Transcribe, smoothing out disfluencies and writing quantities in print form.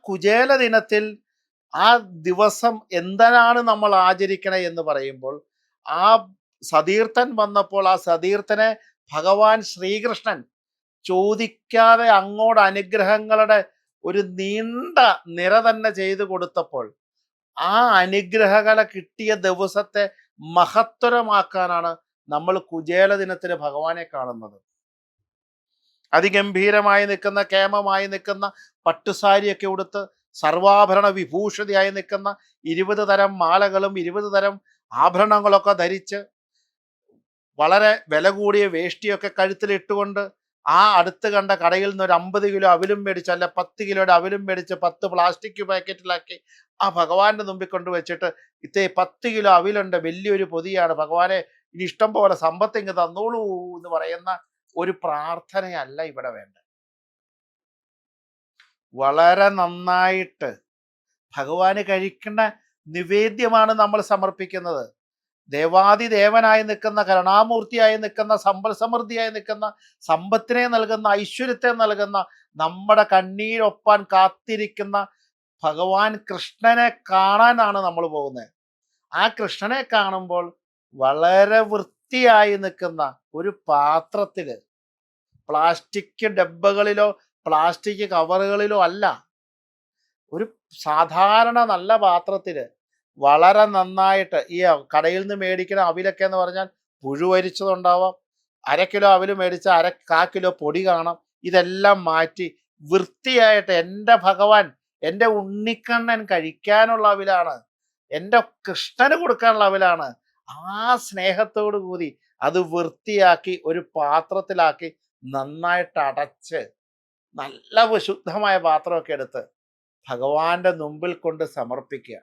കുചേല ദിനത്തിൽ ആ ദിവസം എന്തിനാണ് നമ്മൾ ആചരിക്കണേ എന്ന് പറയുമ്പോൾ, ആ സതീർത്ഥൻ വന്നപ്പോൾ ആ സതീർത്ഥനെ ഭഗവാൻ ശ്രീകൃഷ്ണൻ ചോദിക്കാതെ അങ്ങോട്ട് അനുഗ്രഹങ്ങളുടെ ഒരു നീണ്ട നിര തന്നെ ചെയ്തു കൊടുത്തപ്പോൾ, ആ അനുഗ്രഹകല കിട്ടിയ ദിവസത്തെ മഹത്തരമാക്കാനാണ് നമ്മൾ കുചേല ദിനത്തിന് ഭഗവാനെ കാണുന്നത്. അതിഗംഭീരമായി നിൽക്കുന്ന, കേമമായി നിൽക്കുന്ന പട്ടുസാരിയൊക്കെ ഉടുത്ത് സർവാഭരണ വിഭൂഷിതയായി നിൽക്കുന്ന 20 തരം മാലകളും 20 തരം ആഭരണങ്ങളൊക്കെ ധരിച്ച് വളരെ വില കൂടിയ വേഷ്ടിയൊക്കെ കഴുത്തിലിട്ടുകൊണ്ട് ആ അടുത്ത് കണ്ട കടയിൽ നിന്ന് ഒരു 50 കിലോ അവിലും മേടിച്ച്, അല്ല 10 കിലോയുടെ അവിലും മേടിച്ച് 10 പ്ലാസ്റ്റിക് പാക്കറ്റിലാക്കി ആ ഭഗവാന്റെ മുമ്പിൽ കൊണ്ടുവച്ചിട്ട്, 10 കിലോ അവിലുണ്ട്, വലിയൊരു പൊതിയാണ് ഭഗവാനെ, ഇനി ഇഷ്ടം പോലെ സമ്പത്ത് ഇങ്ങ് തന്നോളൂ എന്ന് പറയുന്ന ഒരു പ്രാർത്ഥനയല്ല ഇവിടെ വേണ്ടത്. വളരെ നന്നായിട്ട് ഭഗവാന് കഴിക്കുന്ന നിവേദ്യമാണ് നമ്മൾ സമർപ്പിക്കുന്നത്. ദേവാദിദേവനായി നിൽക്കുന്ന, കരുണാമൂർത്തിയായി നിൽക്കുന്ന, സമ്പൽ സമൃദ്ധിയായി നിൽക്കുന്ന, സമ്പത്തിനെ നൽകുന്ന, ഐശ്വര്യത്തെ നൽകുന്ന, നമ്മുടെ കണ്ണീരൊപ്പാൻ കാത്തിരിക്കുന്ന ഭഗവാൻ കൃഷ്ണനെ കാണാനാണ് നമ്മൾ പോകുന്നത്. ആ കൃഷ്ണനെ കാണുമ്പോൾ വളരെ വൃത്തിയായി നിൽക്കുന്ന ഒരു പാത്രത്തിൽ, പ്ലാസ്റ്റിക് ഡബ്ബകളിലോ പ്ലാസ്റ്റിക് കവറുകളിലോ അല്ല, ഒരു സാധാരണ നല്ല പാത്രത്തിൽ വളരെ നന്നായിട്ട്, ഈ കടയിൽ നിന്ന് മേടിക്കുന്ന അവിലൊക്കെ എന്ന് പറഞ്ഞാൽ പുഴുവരിച്ചതുണ്ടാവാം, 1/2 കിലോ അവില് മേടിച്ച 1/4 കിലോ പൊടി കാണാം. ഇതെല്ലാം മാറ്റി വൃത്തിയായിട്ട് എൻ്റെ ഭഗവാൻ, എൻ്റെ ഉണ്ണിക്കണ്ണൻ കഴിക്കാനുള്ള അവിലാണ്, എൻ്റെ കൃഷ്ണന് കൊടുക്കാനുള്ള അവിലാണ്. ആ സ്നേഹത്തോടു കൂടി അത് വൃത്തിയാക്കി ഒരു പാത്രത്തിലാക്കി നന്നായിട്ട് അടച്ച്, നല്ല ശുദ്ധമായ പാത്രമൊക്കെ എടുത്ത് ഭഗവാന്റെ മുമ്പിൽ കൊണ്ട് സമർപ്പിക്കുക.